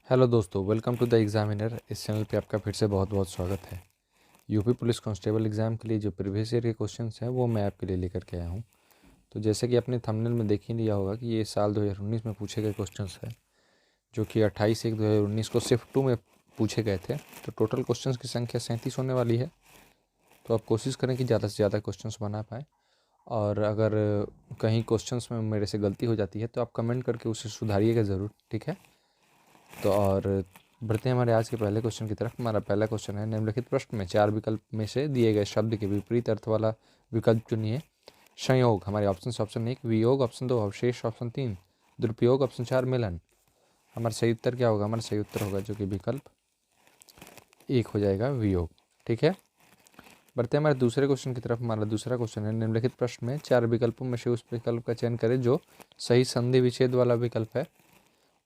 Hello दोस्तों, welcome to the examiner. इस channel पे आपका फिर से बहुत बहुत स्वागत है। यूपी पुलिस कांस्टेबल एग्ज़ाम के लिए जो प्रीवियस ईयर के क्वेश्चंस हैं वो मैं आपके लिए लेकर के आया हूँ। तो जैसे कि आपने थंबनेल में देख ही लिया होगा कि ये साल 2019 में पूछे गए क्वेश्चंस हैं, जो कि 28/1/2019 को शिफ्ट 2 में पूछे गए थे। तो टोटल क्वेश्चंस की संख्या 37 होने वाली है। तो आप कोशिश करें कि ज़्यादा से ज़्यादा क्वेश्चंस बना पाएँ, और अगर कहीं क्वेश्चंस में मेरे से गलती हो जाती है तो आप कमेंट करके उसे सुधारिएगा ज़रूर, ठीक है। तो और बढ़ते हैं हमारे आज के पहले क्वेश्चन की तरफ। हमारा पहला क्वेश्चन है, निम्नलिखित प्रश्न में 4 विकल्प में से दिए गए शब्द के विपरीत अर्थ वाला विकल्प चुनिए। संयोग हमारे ऑप्शन 1 वियोग, ऑप्शन 2 अवशेष, ऑप्शन 3 दुरुपयोग, ऑप्शन 4 मिलन। हमारा सही उत्तर क्या होगा? हमारा सही उत्तर होगा जो कि विकल्प 1 हो जाएगा, वियोग, ठीक है। बढ़ते हैं हमारे दूसरे क्वेश्चन की तरफ। हमारा दूसरा क्वेश्चन है, निम्नलिखित प्रश्न में 4 विकल्पों में से उस विकल्प का चयन करें जो सही संधि विच्छेद वाला विकल्प है।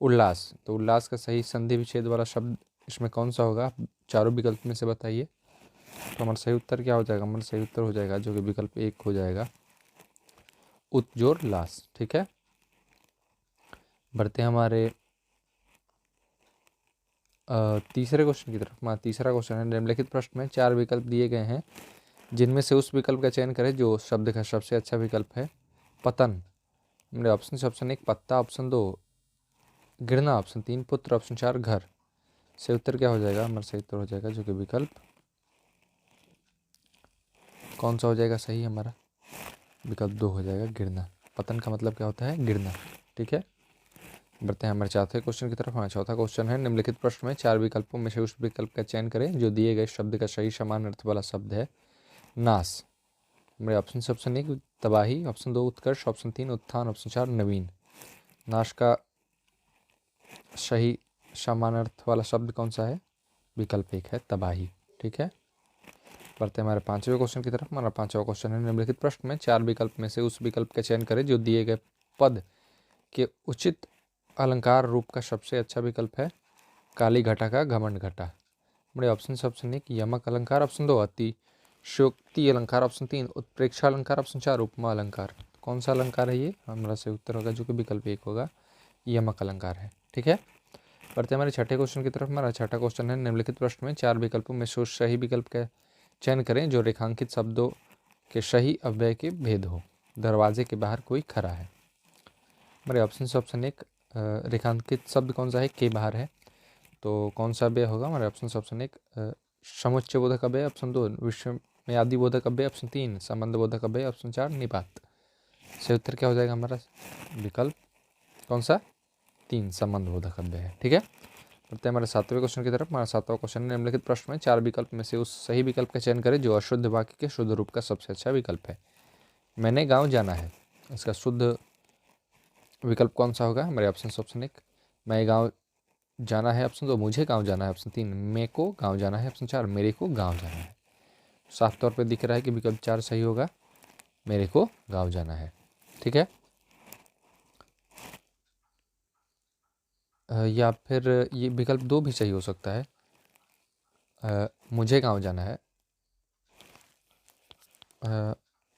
उल्लास, तो उल्लास का सही संधि विच्छेद वाला शब्द इसमें कौन सा होगा? चारों विकल्प में से बताइए। तो हमारा सही उत्तर क्या हो जाएगा? हमारा सही उत्तर हो जाएगा जो कि विकल्प 1 हो जाएगा, उज्जोरलास, ठीक है। बढ़ते हैं हमारे तीसरे क्वेश्चन की तरफ। हमारा तीसरा क्वेश्चन है, निम्नलिखित प्रश्न में 4 विकल्प दिए गए हैं जिनमें से उस विकल्प का चयन करें जो शब्द का सबसे अच्छा विकल्प है। पतन, मेरे ऑप्शन 1 पत्ता, ऑप्शन 2 गिरना, ऑप्शन 3 पुत्र, ऑप्शन 4 घर। सही उत्तर क्या हो जाएगा? हमारा सही उत्तर हो जाएगा जो कि विकल्प कौन सा हो जाएगा सही? हमारा विकल्प 2 हो जाएगा, गिरना। पतन का मतलब क्या होता है? गिरना, ठीक है। बढ़ते हैं हमारे चौथे क्वेश्चन की तरफ। हमारा चौथा क्वेश्चन है, निम्नलिखित प्रश्न में 4 विकल्पों में से उस विकल्प का चयन करें जो दिए गए शब्द का सही समान अर्थ वाला शब्द है। नाश, हमारे ऑप्शन 1 तबाही, ऑप्शन 2 उत्कर्ष, ऑप्शन 3 उत्थान, ऑप्शन 4 नवीन। नाश का सही समान अर्थ वाला शब्द कौन सा है? विकल्प 1 है, तबाही, ठीक है। बढ़ते हैं हमारे पांचवें क्वेश्चन की तरफ। हमारा पांचवा क्वेश्चन है, निम्नलिखित प्रश्न में 4 विकल्प में से उस विकल्प का चयन करें जो दिए गए पद के उचित अलंकार रूप का सबसे अच्छा विकल्प है। काली घटा का घमंड घटा। हमारे ऑप्शन 1 यमक अलंकार, ऑप्शन 2 अतिशयोक्ति अलंकार, ऑप्शन 3 उत्प्रेक्षा अलंकार, ऑप्शन 4 उपमा अलंकार। कौन सा अलंकार है ये? हमारा सही उत्तर होगा जो कि विकल्प 1 होगा, यमक अलंकार है, ठीक है। बढ़ते हमारे छठे क्वेश्चन की तरफ। हमारा छठा क्वेश्चन है, निम्नलिखित प्रश्न में 4 विकल्पों में से सही विकल्प का चयन करें जो रेखांकित शब्दों के सही अव्यय के भेद हो। दरवाजे के बाहर कोई खड़ा है। हमारे ऑप्शन 1 रेखांकित शब्द कौन सा है? के बाहर है, तो कौन सा अव्यय होगा? हमारे ऑप्शन 1 समुच्चय बोधक अव्यय, ऑप्शन 2 विषमयादि बोधक अव्यय, ऑप्शन 3 संबंध बोधक अव्यय, ऑप्शन 4 निपात। सही उत्तर क्या हो जाएगा? हमारा विकल्प कौन सा? 3 संबंध बोधक अव्यय है, ठीक है। बढ़ते हैं हमारे सातवें क्वेश्चन की तरफ। हमारा सातवां क्वेश्चन है, निम्नलिखित प्रश्न में 4 विकल्प में से उस सही विकल्प का चयन करें जो अशुद्ध वाक्य के शुद्ध रूप का सबसे अच्छा विकल्प है। मैंने गांव जाना है, इसका शुद्ध विकल्प कौन सा होगा? हमारे ऑप्शन 1 मैं गांव जाना है, ऑप्शन 2 मुझे गांव जाना है, ऑप्शन 3 मेरे को गांव जाना है, ऑप्शन 4 मेरे को गांव जाना है। साफ तौर पे दिख रहा है कि विकल्प 4 सही होगा, मेरे को गांव जाना है, ठीक है। या फिर ये विकल्प 2 भी सही हो सकता है, मुझे गांव जाना है।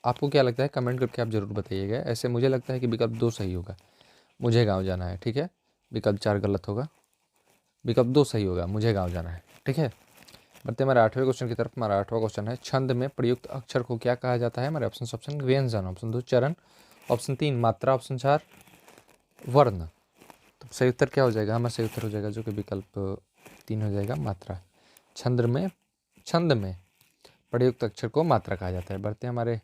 आपको क्या लगता है? कमेंट करके आप ज़रूर बताइएगा। ऐसे मुझे लगता है कि विकल्प 2 सही होगा, मुझे गांव जाना है, ठीक है। विकल्प 4 गलत होगा, विकल्प 2 सही होगा, मुझे गांव जाना है, ठीक है। बढ़ते हमारे आठवें क्वेश्चन की तरफ। हमारा आठवां क्वेश्चन है, छंद में प्रयुक्त अक्षर को क्या कहा जाता है? हमारे ऑप्शन व्यंजन, ऑप्शन 2 चरण, ऑप्शन 3 मात्रा, ऑप्शन 4 वर्ण। तो सही उत्तर क्या हो जाएगा? हमारा सही उत्तर हो जाएगा जो कि विकल्प 3 हो जाएगा, मात्रा। छंद में प्रयुक्त अक्षर को मात्रा कहा जाता है। बढ़ते हैं हमारे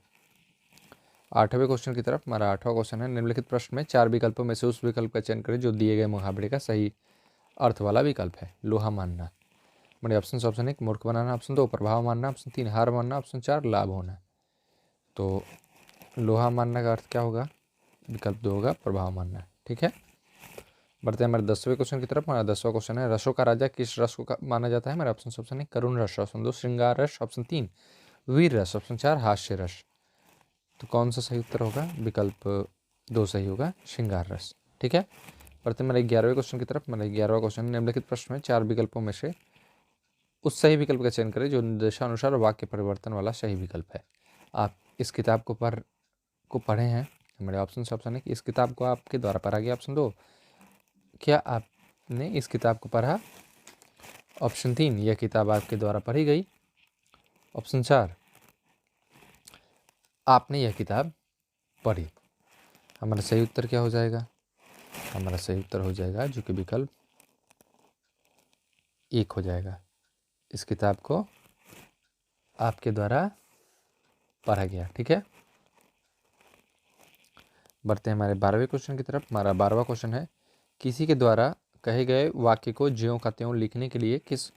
आठवें क्वेश्चन की तरफ। हमारा आठवां क्वेश्चन है, निम्नलिखित प्रश्न में 4 विकल्पों में से उस विकल्प का चयन करें जो दिए गए मुहावरे का सही अर्थ वाला विकल्प है। लोहा मानना। हमारे ऑप्शन 1 मूर्ख बनाना, ऑप्शन 2 प्रभाव मानना, ऑप्शन 3 हार मानना, ऑप्शन 4 लाभ होना। तो लोहा मानना का अर्थ क्या होगा? विकल्प 2 होगा, प्रभाव मानना, ठीक है। बढ़ते हैं हमारे 10वें क्वेश्चन की तरफ। हमारा 10वां क्वेश्चन है, रसों का राजा किस रस को माना जाता है? हमारे ऑप्शन 1 करुण रस, ऑप्शन 2 श्रृंगार रस, ऑप्शन 3 वीर रस, ऑप्शन 4 हास्य रस। तो कौन सा सही उत्तर होगा? विकल्प 2 सही होगा, श्रृंगार रस, ठीक है। बढ़ते हमारे 11वें क्वेश्चन की तरफ। हमारे 11वां क्वेश्चन, निम्नलिखित प्रश्न में 4 विकल्पों में से उस सही विकल्प का चयन करें जो निर्देशानुसार वाक्य परिवर्तन वाला सही विकल्प है। आप इस किताब को पढ़े हैं? हमारे ऑप्शन 1 इस किताब को आपके द्वारा पढ़ा गया, ऑप्शन 2 क्या आप आपने इस किताब को पढ़ा? ऑप्शन 3, यह किताब आपके द्वारा पढ़ी गई। ऑप्शन 4, आपने यह किताब पढ़ी। हमारा सही उत्तर क्या हो जाएगा? हमारा सही उत्तर हो जाएगा जो कि विकल्प 1 हो जाएगा। इस किताब को आपके द्वारा पढ़ा गया। ठीक है, बढ़ते हैं हमारे 12वें क्वेश्चन की तरफ। हमारा 12वां क्वेश्चन है, किसी के द्वारा कहे गए वाक्य को ज्यों का त्यों लिखने के लिए किस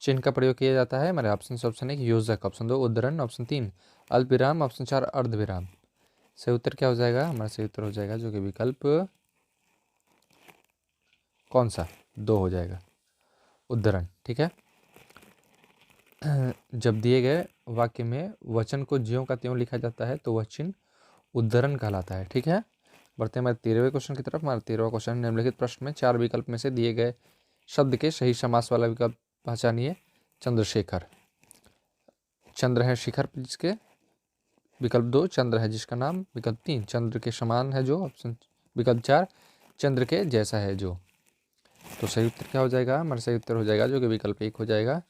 चिन्ह का प्रयोग किया जाता है? हमारे ऑप्शन 1 योजक, ऑप्शन 2 उद्धरण, ऑप्शन 3 अल्पविराम, ऑप्शन 4 अर्धविराम। सही उत्तर क्या हो जाएगा? हमारा सही उत्तर हो जाएगा जो कि विकल्प कौन सा? 2 हो जाएगा, उद्धरण। ठीक है, जब दिए गए वाक्य में वचन को ज्यों का त्यों लिखा जाता है तो वह चिन्ह उद्धरण कहलाता है। ठीक है, बढ़ते हैं हमारे 13वें क्वेश्चन की तरफ। हमारा 13वां क्वेश्चन, निम्नलिखित प्रश्न में 4 विकल्प में से दिए गए शब्द के सही समास वाला विकल्प पहचानिए। चंद्रशेखर, चंद्र है शिखर जिसके, विकल्प 2 चंद्र है जिसका नाम, विकल्प 3 चंद्र के समान है जो, ऑप्शन विकल्प 4 चंद्र के जैसा है जो। तो सही उत्तर क्या हो जाएगा? हमारा सही उत्तर हो जाएगा जो कि विकल्प 1 हो जाएगा,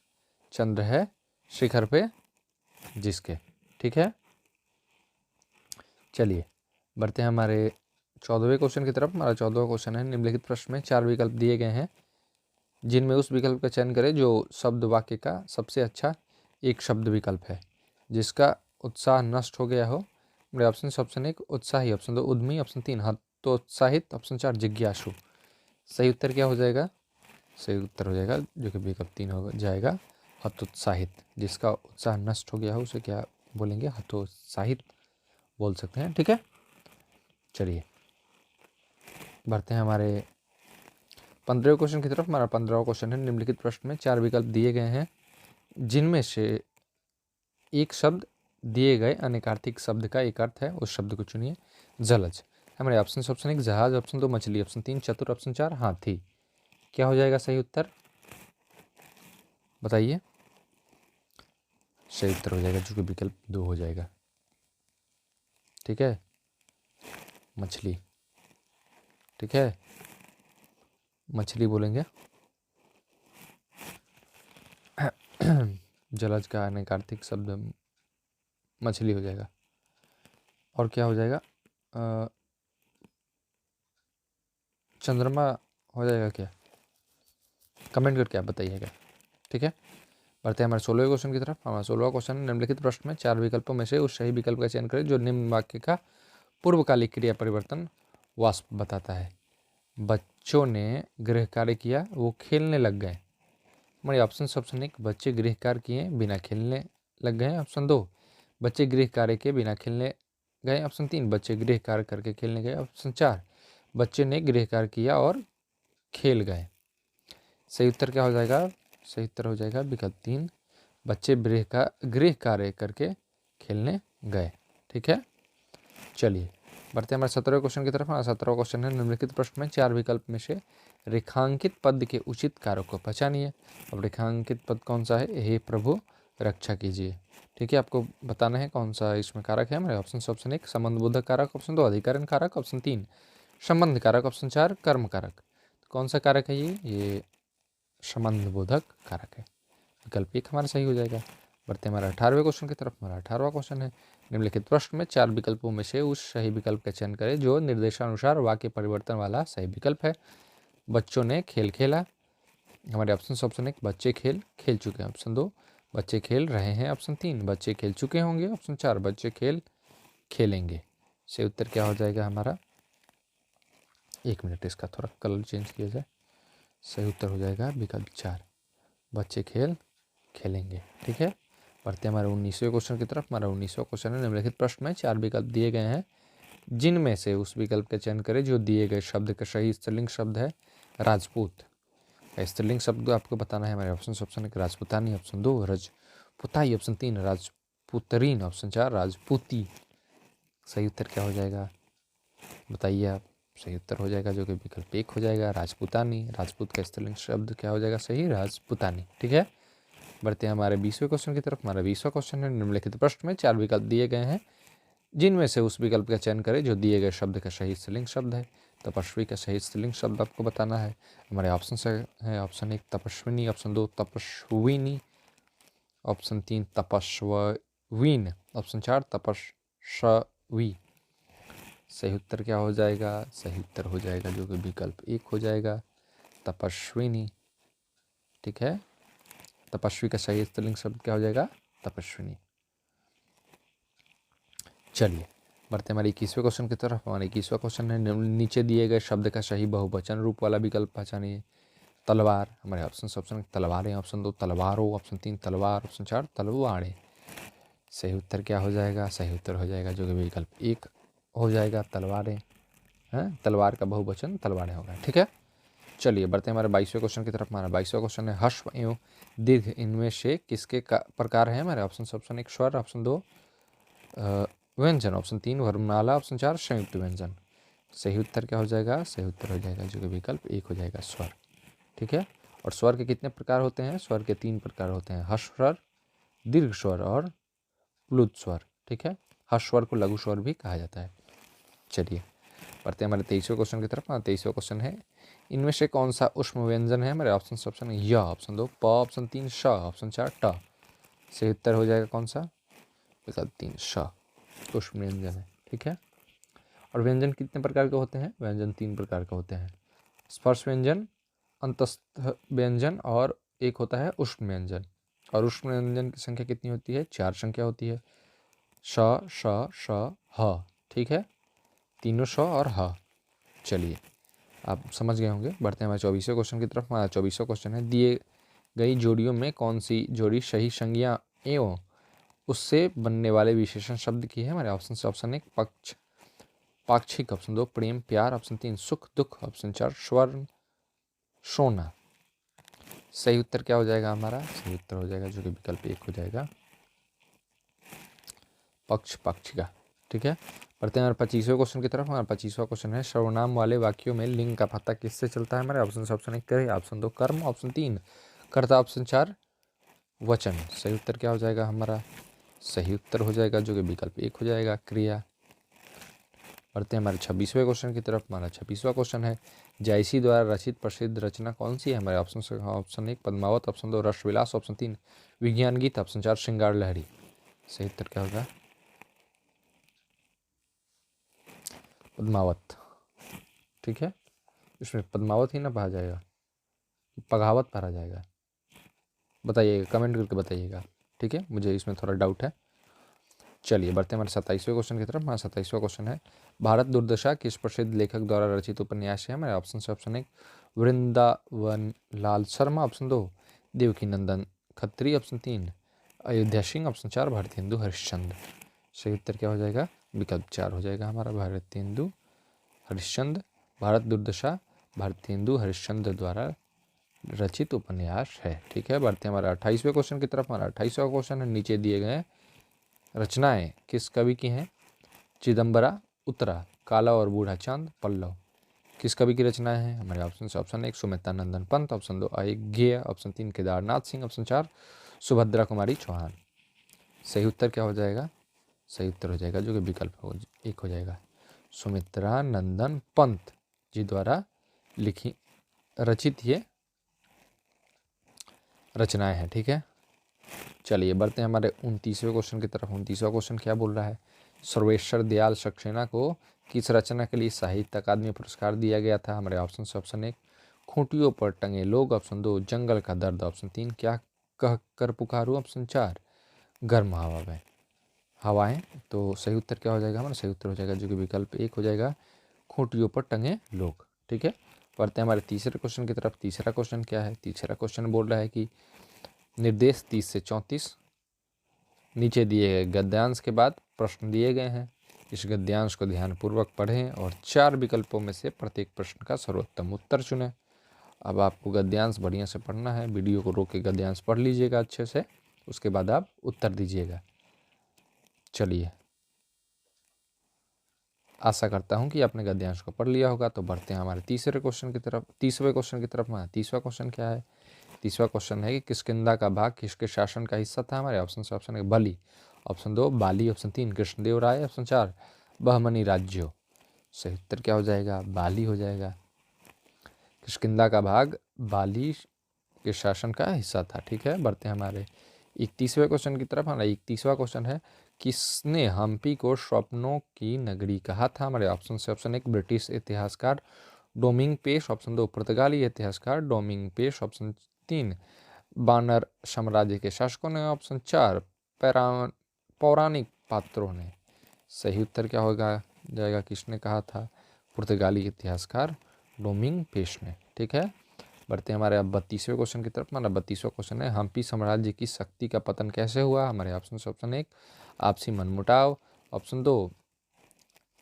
चंद्र है शिखर पे जिसके। ठीक है, चलिए बढ़ते हैं हमारे 14वें क्वेश्चन की तरफ। हमारा 14वां क्वेश्चन है, निम्नलिखित प्रश्न में 4 विकल्प दिए गए हैं जिनमें उस विकल्प का चयन करें जो शब्द वाक्य का सबसे अच्छा एक शब्द विकल्प है जिसका उत्साह नष्ट हो गया हो। मेरे ऑप्शन 1 उत्साही, ऑप्शन 2 उद्यमी, ऑप्शन 3 हतोत्साहित, ऑप्शन 4 जिज्ञासु। सही उत्तर क्या हो जाएगा? सही उत्तर हो जाएगा जो कि विकल्प 3 हो जाएगा, हतोत्साहित। जिसका उत्साह नष्ट हो गया हो उसे क्या बोलेंगे? हतोत्साहित बोल सकते हैं। ठीक है, चलिए बढ़ते हैं हमारे 15वें क्वेश्चन की तरफ। हमारा 15वां क्वेश्चन है, निम्नलिखित प्रश्न में 4 विकल्प दिए गए हैं जिनमें से एक शब्द दिए गए अनेकार्थिक शब्द का एक अर्थ है, उस शब्द को चुनिए। जलज, हमारे ऑप्शन 1 जहाज, ऑप्शन 2 मछली, ऑप्शन 3 चतुर, ऑप्शन 4 हाथी। क्या हो जाएगा सही उत्तर? बताइए। सही उत्तर हो जाएगा जो कि विकल्प 2 हो जाएगा। ठीक है, मछली। ठीक है, मछली बोलेंगे। जलज का अनेकार्थिक शब्द मछली हो जाएगा। और क्या हो जाएगा? चंद्रमा हो जाएगा क्या? कमेंट करके आप बताइएगा। ठीक है, बढ़ते हैं हमारे 16वें क्वेश्चन की तरफ। हमारा 16वां क्वेश्चन, निम्नलिखित प्रश्न में 4 विकल्पों में से उस सही विकल्प का चयन करें जो निम्न वाक्य का पूर्वकालिक क्रिया परिवर्तन वाष्प बताता है। बच्चों ने गृह कार्य किया, वो खेलने लग गए। हमारे ऑप्शन 1 बच्चे गृह कार्य किए बिना खेलने लग गए, ऑप्शन 2 बच्चे गृह कार्य के बिना खेलने गए, ऑप्शन 3 बच्चे गृह कार्य करके खेलने गए, ऑप्शन 4 बच्चे ने गृह कार्य किया और खेल गए। सही उत्तर क्या हो जाएगा? सही उत्तर हो जाएगा विकल्प 3 बच्चे गृह कार्य करके खेलने गए। ठीक है, चलिए बढ़ते हैं हमारे 17वें क्वेश्चन की तरफ। हमारा 17वां क्वेश्चन है, निम्नलिखित प्रश्न में 4 विकल्प में से रेखांकित पद के उचित कारक को पहचानिए। अब रेखांकित पद कौन सा है? हे प्रभु रक्षा कीजिए। ठीक है, आपको बताना है कौन सा इसमें कारक है। हमारे ऑप्शन 1 संबंधबोधक कारक, ऑप्शन 2 अधिकरण कारक, ऑप्शन 3 संबंध कारक, ऑप्शन 4 कर्म कारक। तो कौन सा कारक है ये संबंधबोधक कारक है। विकल्प 1 हमारा सही हो जाएगा। बढ़ते हैं हमारे 18वें क्वेश्चन की तरफ। हमारा 18वां क्वेश्चन है, निम्नलिखित प्रश्न में 4 विकल्पों में से उस सही विकल्प का चयन करें जो निर्देशानुसार वाक्य परिवर्तन वाला सही विकल्प है। बच्चों ने खेल खेला। हमारे ऑप्शन 1 बच्चे खेल चुके हैं, ऑप्शन 2 बच्चे खेल रहे हैं, ऑप्शन 3 बच्चे खेल चुके होंगे, ऑप्शन 4 बच्चे खेलेंगे। सही उत्तर क्या हो जाएगा हमारा? 1 मिनट, इसका थोड़ा कलर चेंज किया जाए। सही उत्तर हो जाएगा विकल्प 4 बच्चे खेलेंगे। ठीक है, बढ़ते हैं हमारे 19वें क्वेश्चन की तरफ। हमारा 19वां क्वेश्चन है, निम्नलिखित प्रश्न में 4 विकल्प दिए गए हैं जिनमें से उस विकल्प का चयन करें जो दिए गए शब्द का सही स्त्रीलिंग शब्द है राजपूत। स्त्रीलिंग शब्द आपको बताना है। हमारे ऑप्शन 1 राजपूतानी, ऑप्शन 2 राजपुताई, ऑप्शन 3 राजपुतरीन, ऑप्शन 4 राजपूती। सही उत्तर क्या हो जाएगा बताइए आप। सही उत्तर हो जाएगा जो कि विकल्प 1 हो जाएगा, राजपूतानी। राजपूत का स्त्रीलिंग शब्द क्या हो जाएगा सही? राजपूतानी। ठीक है, बढ़ते हैं हमारे 20वें क्वेश्चन की तरफ। हमारा 20वां क्वेश्चन है, निम्नलिखित प्रश्न में 4 विकल्प दिए गए हैं जिनमें से उस विकल्प का चयन करें जो दिए गए शब्द का सही स्त्रीलिंग शब्द है। तपस्वी का सही स्त्रीलिंग शब्द आपको बताना है। हमारे ऑप्शन से है ऑप्शन 1 तपस्विनी, ऑप्शन 2 तपस्विनी, ऑप्शन 3 तपस्वीन, ऑप्शन 4 तपस्वी। सही उत्तर क्या हो जाएगा? सही उत्तर हो जाएगा जो कि विकल्प 1 हो जाएगा, तपस्विनी। ठीक है, तपस्वी का सही स्त्रीलिंग शब्द क्या हो जाएगा? तपस्विनी। चलिए बढ़ते हमारे 21वें क्वेश्चन की तरफ। हमारे 21वां क्वेश्चन है नीचे दिए गए शब्द का सही बहुवचन रूप वाला विकल्प पहचानिए। तलवार, हमारे ऑप्शन तलवारें, ऑप्शन 2 तलवारों, ऑप्शन 3 तलवार, ऑप्शन 4 तलवारें। सही उत्तर क्या हो जाएगा? सही उत्तर हो जाएगा जो कि विकल्प 1 हो जाएगा, तलवारें। हैं, तलवार का बहुवचन तलवारें होगा। ठीक है, चलिए बढ़ते हैं हमारे 22वें क्वेश्चन की तरफ। हमारा 22वां क्वेश्चन है हर्ष एवं दीर्घ इनमें से किसके प्रकार है? हमारे ऑप्शन 1 स्वर, ऑप्शन 2 व्यंजन, ऑप्शन 3 वर्णमाला, ऑप्शन 4 संयुक्त व्यंजन। सही उत्तर क्या हो जाएगा? सही उत्तर हो जाएगा जो कि विकल्प 1 हो जाएगा, स्वर। ठीक है, और स्वर के कितने प्रकार होते हैं? स्वर के 3 प्रकार होते हैं, हर्ष स्वर, दीर्घ स्वर और प्लुत स्वर। ठीक है, हर्ष स्वर को लघु स्वर भी कहा जाता है। चलिए बढ़ते हैं हमारे 23वें क्वेश्चन की तरफ। 23वां क्वेश्चन है इनमें से कौन सा ऊष्म व्यंजन है? हमारे ऑप्शन य, ऑप्शन 2 प, ऑप्शन 3 श, ऑप्शन 4 ट। सही उत्तर हो जाएगा कौन सा? विकल्प 3 श ऊष्म व्यंजन है। ठीक है, और व्यंजन कितने प्रकार के होते हैं? व्यंजन 3 प्रकार के होते हैं, स्पर्श व्यंजन, अंतस्थ व्यंजन और एक होता है ऊष्म व्यंजन। और ऊष्म व्यंजन की संख्या कितनी होती है? 4 संख्या होती है, श, श, श, ह। ठीक है, तीनों श और ह। चलिए आप समझ गए होंगे। बढ़ते हैं हमारे 24वें क्वेश्चन की तरफ। हमारा 24वां क्वेश्चन है दिए गई जोड़ियों में कौन सी जोड़ी सही संज्ञा एवं उससे बनने वाले विशेषण शब्द की है? हमारे ऑप्शन 1 पक्ष पाक्षिक, ऑप्शन 2 प्रेम प्यार, ऑप्शन 3 सुख दुख, ऑप्शन 4 स्वर्ण सोना। सही उत्तर क्या हो जाएगा हमारा? सही उत्तर हो जाएगा जो कि विकल्प 1 हो जाएगा, पक्ष पाक्षिका। ठीक है, बढ़ते हैं हमारे 25वें क्वेश्चन की तरफ। हमारा 25वां क्वेश्चन है सर्वनाम वाले वाक्यों में लिंग का पता किससे चलता है? हमारे ऑप्शन 1 क्रिया, ऑप्शन 2 कर्म, ऑप्शन 3 कर्ता, ऑप्शन 4 वचन। सही उत्तर क्या हो जाएगा हमारा? सही उत्तर हो जाएगा जो कि विकल्प 1 हो जाएगा, क्रिया। बढ़ते हैं हमारे 26वें क्वेश्चन की तरफ। हमारा 26वां क्वेश्चन है जायसी द्वारा रचित प्रसिद्ध रचना कौन सी है? हमारे ऑप्शन 1 पद्मावत, ऑप्शन 2 रसविलास, ऑप्शन 3 विज्ञान गीत, ऑप्शन 4 श्रृंगार लहरी। सही उत्तर क्या होगा? पद्मावत। ठीक है, इसमें पद्मावत ही ना पढ़ा जाएगा, पघावत पढ़ा जाएगा? बताइएगा, कमेंट करके बताइएगा। ठीक है, मुझे इसमें थोड़ा डाउट है। चलिए बढ़ते हैं हमारे 27वें क्वेश्चन की तरफ। हमारा 27वां क्वेश्चन है भारत दुर्दशा किस प्रसिद्ध लेखक द्वारा रचित उपन्यास है? हमारे ऑप्शन 1 वृंदावन लाल शर्मा, ऑप्शन 2 देवकी नंदन खत्री, ऑप्शन 3 अयोध्या सिंह, ऑप्शन 4 भारतेंदु हरिश्चंद्र। सही उत्तर क्या हो जाएगा? विकल्प 4 हो जाएगा हमारा, भारतेंदु हरिश्चंद्र। भारत दुर्दशा भारतेंदु हरिश्चंद्र द्वारा रचित उपन्यास है। ठीक है, बढ़ते हैं हमारे 28वें क्वेश्चन की तरफ। हमारा 28वां क्वेश्चन है नीचे दिए गए रचनाएं किस कवि की हैं? चिदम्बरा, उत्तरा, काला और बूढ़ा चांद, पल्लव। किस कवि की रचनाएं हैं? हमारे ऑप्शन 1 सुमित्रा नंदन पंत, ऑप्शन 2 अय्यग्रीय, ऑप्शन 3 केदारनाथ सिंह, ऑप्शन 4 सुभद्रा कुमारी चौहान। सही उत्तर क्या हो जाएगा? सही उत्तर हो जाएगा जो कि विकल्प 1 हो जाएगा, सुमित्रा नंदन पंत जी द्वारा लिखी रचित ये रचनाएं हैं। ठीक है, चलिए बढ़ते हैं हमारे 29वें क्वेश्चन की तरफ। 29वां क्वेश्चन क्या बोल रहा है? सर्वेश्वर दयाल सक्सेना को किस रचना के लिए साहित्य अकादमी पुरस्कार दिया गया था? हमारे ऑप्शन 1 खूंटियों पर टंगे लोग, ऑप्शन 2 जंगल का दर्द, ऑप्शन 3 क्या कह कर पुकारूं, ऑप्शन 4 गर्म हवा में हवाएं। तो सही उत्तर क्या हो जाएगा हमारा? सही उत्तर हो जाएगा जो कि विकल्प 1 हो जाएगा, खूंटियों पर टंगे लोग। ठीक है, बढ़ते हैं हमारे तीसरे क्वेश्चन की तरफ। तीसरा क्वेश्चन क्या है? तीसरा क्वेश्चन बोल रहा है कि निर्देश 30 से 34 नीचे दिए गए गद्यांश के बाद प्रश्न दिए गए हैं। इस गद्यांश को ध्यानपूर्वक पढ़ें और 4 विकल्पों में से प्रत्येक प्रश्न का सर्वोत्तम उत्तर चुनें। अब आपको गद्यांश बढ़िया से पढ़ना है, वीडियो को रोक के गद्यांश पढ़ लीजिएगा अच्छे से, उसके बाद आप उत्तर दीजिएगा। चलिए, आशा करता हूँ कि आपने गद्यांश को पढ़ लिया होगा। तो बढ़ते हैं हमारे तीसरे क्वेश्चन की तरफ, तीसवें क्वेश्चन की तरफ। हमारा तीसरा क्वेश्चन क्या है? तीसरा क्वेश्चन है कि किष्किंधा का भाग किसके शासन का हिस्सा था? हमारे ऑप्शन 1 बलि, ऑप्शन 2 बाली, ऑप्शन 3 कृष्णदेव राय, ऑप्शन 4 बहमनी राज्यों। सही उत्तर क्या हो जाएगा? बाली हो जाएगा। किष्किंधा का भाग बाली के शासन का हिस्सा था। ठीक है, बढ़ते हैं हमारे 31वें क्वेश्चन की तरफ। हमारा 31वां क्वेश्चन है, किसने हम्पी को स्वप्नों की नगरी कहा था? हमारे ऑप्शन से ऑप्शन 1 ब्रिटिश इतिहासकार डोमिंग पेश, ऑप्शन 2 पुर्तगाली इतिहासकार डोमिंग पेश, ऑप्शन 3 बानर साम्राज्य के शासकों ने, ऑप्शन 4 पौराणिक पात्रों ने। सही उत्तर क्या होगा जाएगा? किसने कहा था? पुर्तगाली इतिहासकार डोमिंग पेश ने। ठीक है, बढ़ते हैं हमारे अब 32वें क्वेश्चन की तरफ। हमारा 32वां क्वेश्चन है, हम्पी साम्राज्य की शक्ति का पतन कैसे हुआ? हमारे ऑप्शन से ऑप्शन 1 आपसी मनमुटाव, ऑप्शन 2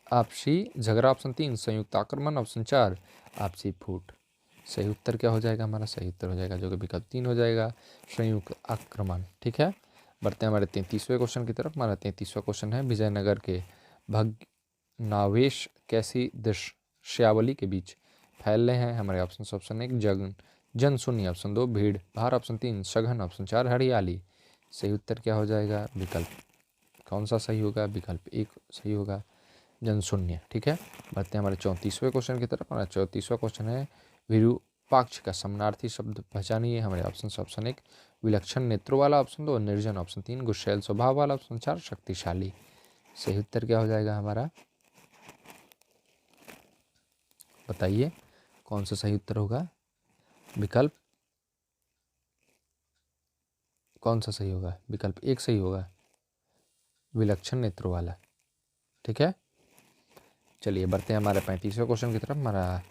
आपसी झगड़ा, ऑप्शन 3 संयुक्त आक्रमण, ऑप्शन 4 आपसी फूट। सही उत्तर क्या हो जाएगा? हमारा सही उत्तर हो जाएगा जो कि विकल्प 3 हो जाएगा, संयुक्त आक्रमण। ठीक है, बढ़ते हैं हमारे 33वें क्वेश्चन की तरफ। हमारा 33वां क्वेश्चन है, विजयनगर के भग्नावशेष कैसी दृश्यावली के बीच फैल रहे हैं? हमारे ऑप्शन से ऑप्शन 1 जनशून्य, ऑप्शन 2 भीड़ भाड़, ऑप्शन 3 सघन, ऑप्शन 4 हरियाली। सही उत्तर क्या हो जाएगा? विकल्प कौन सा सही होगा? विकल्प 1 सही होगा, जनशून्य। ठीक है, बढ़ते हैं हमारे 34वें क्वेश्चन की तरफ। हमारा 34वां क्वेश्चन है, विरूपाक्ष का समानार्थी शब्द पहचानिए। हमारे ऑप्शन से ऑप्शन 1 विलक्षण नेत्रों वाला, ऑप्शन 2 निर्जन, ऑप्शन 3 गुस्सैल स्वभाव वाला, ऑप्शन 4 शक्तिशाली। सही उत्तर क्या हो जाएगा हमारा? बताइए कौन सा सही उत्तर होगा? विकल्प कौन सा सही होगा? विकल्प 1 सही होगा, विलक्षण नेत्रों वाला। ठीक है, चलिए बढ़ते हैं हमारे 35वें क्वेश्चन की तरफ। हमारा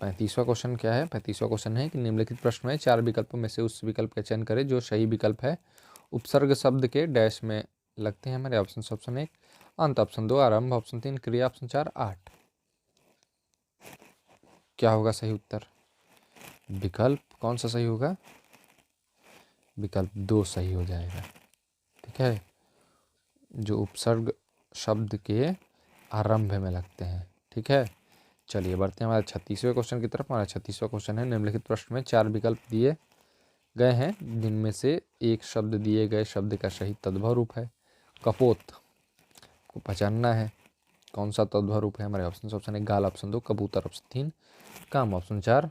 35वां क्वेश्चन क्या है? 35वां क्वेश्चन है कि निम्नलिखित प्रश्न में 4 विकल्पों में से उस विकल्प का चयन करें जो सही विकल्प है। उपसर्ग शब्द के डैश में लगते हैं। हमारे ऑप्शन से ऑप्शन 1 अंत, ऑप्शन 2 आरंभ, ऑप्शन 3 क्रिया, ऑप्शन 4 आठ। क्या होगा सही उत्तर? विकल्प कौन सा सही होगा? विकल्प 2 सही हो जाएगा। ठीक है, जो उपसर्ग शब्द के आरंभ में लगते हैं। ठीक है, चलिए बढ़ते हैं हमारे 36वें क्वेश्चन की तरफ। हमारा 36वां क्वेश्चन है, निम्नलिखित प्रश्न में 4 विकल्प दिए गए हैं जिनमें से एक शब्द दिए गए शब्द का सही तद्भव रूप है। कपोत को पहचानना है, कौन सा तद्भव रूप है? हमारे ऑप्शन से ऑप्शन 1 गाल, ऑप्शन 2 कबूतर, ऑप्शन 3 काम, ऑप्शन 4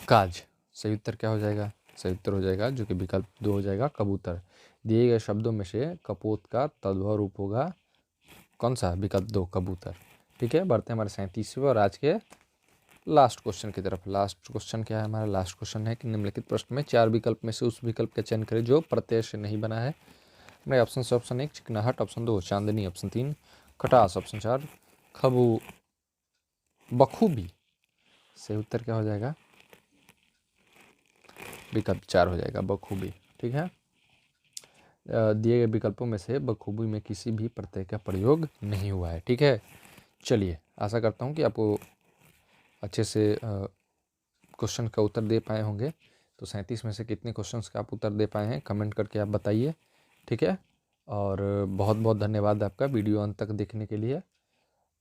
काज। सही उत्तर क्या हो जाएगा? सही उत्तर हो जाएगा जो कि विकल्प 2 हो जाएगा, कबूतर। दिए गए शब्दों में से कपोत का तद्भव रूप होगा कौन सा? विकल्प 2 कबूतर। ठीक है, बढ़ते हैं हमारे 37वें और आज के लास्ट क्वेश्चन की तरफ। लास्ट क्वेश्चन क्या है? हमारा लास्ट क्वेश्चन है कि निम्नलिखित प्रश्न में 4 विकल्प में से उस विकल्प का चयन करें जो प्रत्यय से नहीं बना है। हमारे ऑप्शन से ऑप्शन 1 चिकनाहट, ऑप्शन 2 चांदनी, ऑप्शन 3 खटास, ऑप्शन 4 बखूबी। सही उत्तर क्या हो जाएगा? विकल्प 4 हो जाएगा, बखूबी। ठीक है, दिए गए विकल्पों में से बखूबी में किसी भी प्रत्यय का प्रयोग नहीं हुआ है। ठीक है, चलिए आशा करता हूँ कि आपको अच्छे से क्वेश्चन का उत्तर दे पाए होंगे। तो 37 में से कितने क्वेश्चंस का आप उत्तर दे पाए हैं कमेंट करके आप बताइए। ठीक है, और बहुत बहुत धन्यवाद आपका वीडियो अंत तक देखने के लिए।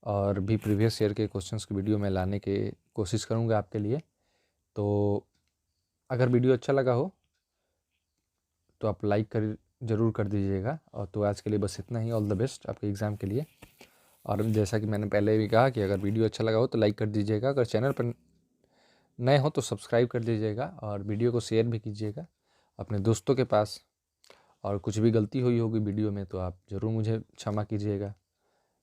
और भी प्रीवियस ईयर के क्वेश्चंस की वीडियो मैं लाने की कोशिश करूँगा आपके लिए। तो अगर वीडियो अच्छा लगा हो तो आप लाइक ज़रूर कर दीजिएगा। और तो आज के लिए बस इतना ही। ऑल द बेस्ट आपके एग्ज़ाम के लिए। और जैसा कि मैंने पहले भी कहा कि अगर वीडियो अच्छा लगा हो तो लाइक कर दीजिएगा, अगर चैनल पर नए हो तो सब्सक्राइब कर दीजिएगा और वीडियो को शेयर भी कीजिएगा अपने दोस्तों के पास। और कुछ भी गलती हुई होगी वीडियो में तो आप ज़रूर मुझे क्षमा कीजिएगा।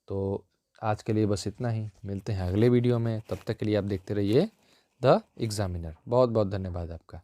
तो आज के लिए बस इतना ही, मिलते हैं अगले वीडियो में। तब तक के लिए आप देखते रहिए द एग्जामिनर। बहुत बहुत धन्यवाद आपका।